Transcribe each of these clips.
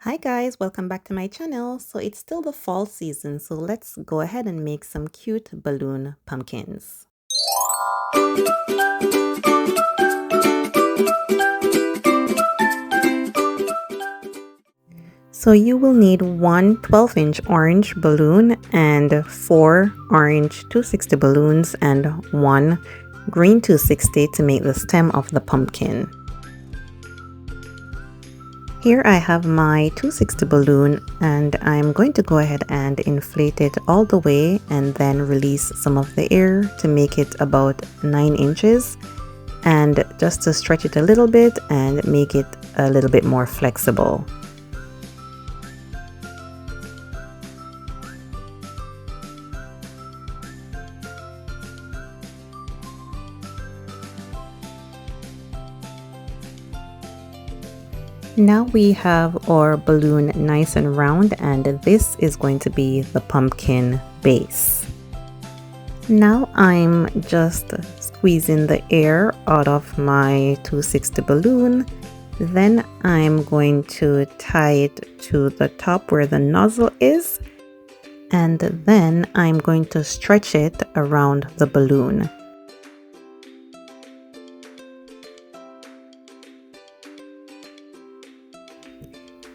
Hi guys, welcome back to my channel. So it's still the fall season, so let's go ahead and make some cute balloon pumpkins. So you will need one 12-inch orange balloon and 4 orange 260 balloons and 1 green 260 to make the stem of the pumpkin. Here I have my 260 balloon and I'm going to go ahead and inflate it all the way and then release some of the air to make it about 9 inches and just to stretch it a little bit and make it a little bit more flexible. Now we have our balloon nice and round, and this is going to be the pumpkin base. Now I'm just squeezing the air out of my 260 balloon. Then I'm going to tie it to the top where the nozzle is, and then I'm going to stretch it around the balloon.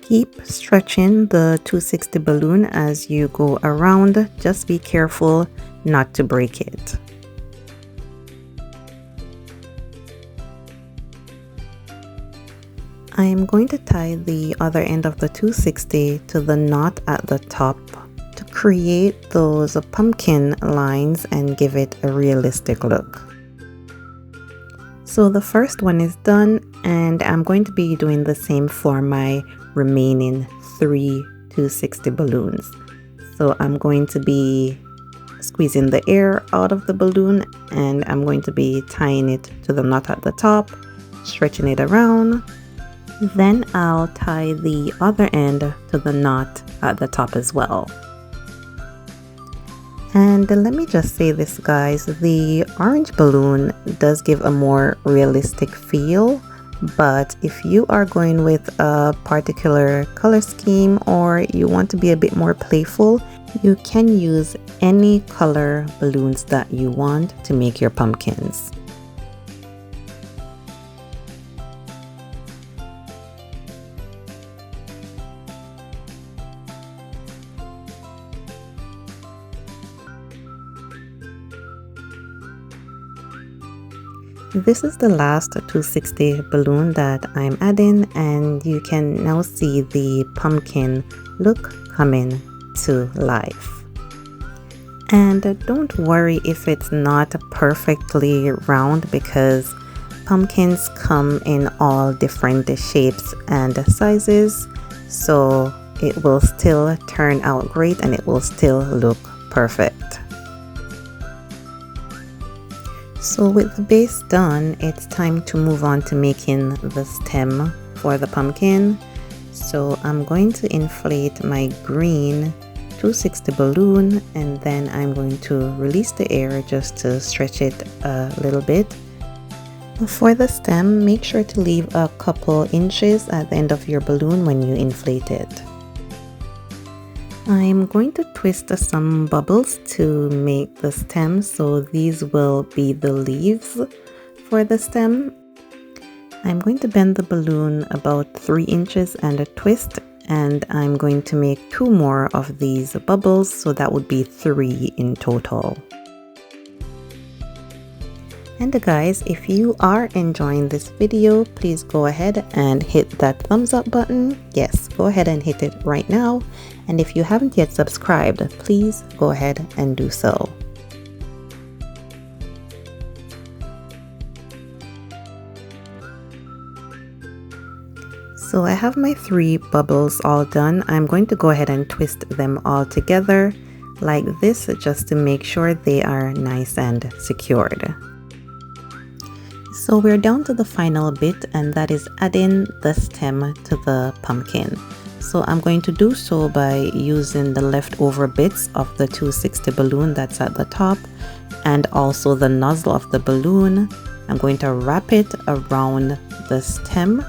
Keep stretching the 260 balloon as you go around. Just be careful not to break it. I am going to tie the other end of the 260 to the knot at the top to create those pumpkin lines and give it a realistic look. So the first one is done, and I'm going to be doing the same for my remaining 3 260 balloons. So I'm going to be squeezing the air out of the balloon and I'm going to be tying it to the knot at the top, stretching it around. Then I'll tie the other end to the knot at the top as well. And let me just say this, guys, the orange balloon does give a more realistic feel, but if you are going with a particular color scheme or you want to be a bit more playful, you can use any color balloons that you want to make your pumpkins. This is the last 260 balloon that I'm adding, and you can now see the pumpkin look coming to life. And don't worry if it's not perfectly round, because pumpkins come in all different shapes and sizes, so it will still turn out great and it will still look perfect. So with the base done, it's time to move on to making the stem for the pumpkin. So I'm going to inflate my green 260 balloon and then I'm going to release the air just to stretch it a little bit. For the stem, make sure to leave a couple inches at the end of your balloon when you inflate it. I'm going to twist some bubbles to make the stem, so these will be the leaves for the stem. I'm going to bend the balloon about 3 inches and a twist, and I'm going to make 2 more of these bubbles, so that would be 3 in total. And guys, if you are enjoying this video, please go ahead and hit that thumbs up button. Yes, go ahead and hit it right now. And if you haven't yet subscribed, please go ahead and do so. So I have my 3 bubbles all done. I'm going to go ahead and twist them all together like this just to make sure they are nice and secured. So we're down to the final bit, and that is adding the stem to the pumpkin. So I'm going to do so by using the leftover bits of the 260 balloon that's at the top and also the nozzle of the balloon. I'm going to wrap it around the stem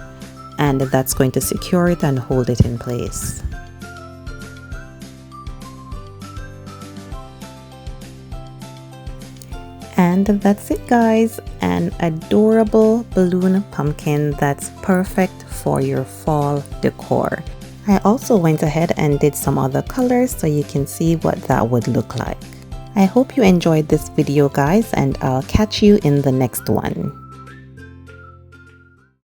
and that's going to secure it and hold it in place. And that's it, guys, an adorable balloon pumpkin that's perfect for your fall decor. I also went ahead and did some other colors so you can see what that would look like. I hope you enjoyed this video, guys, and I'll catch you in the next one.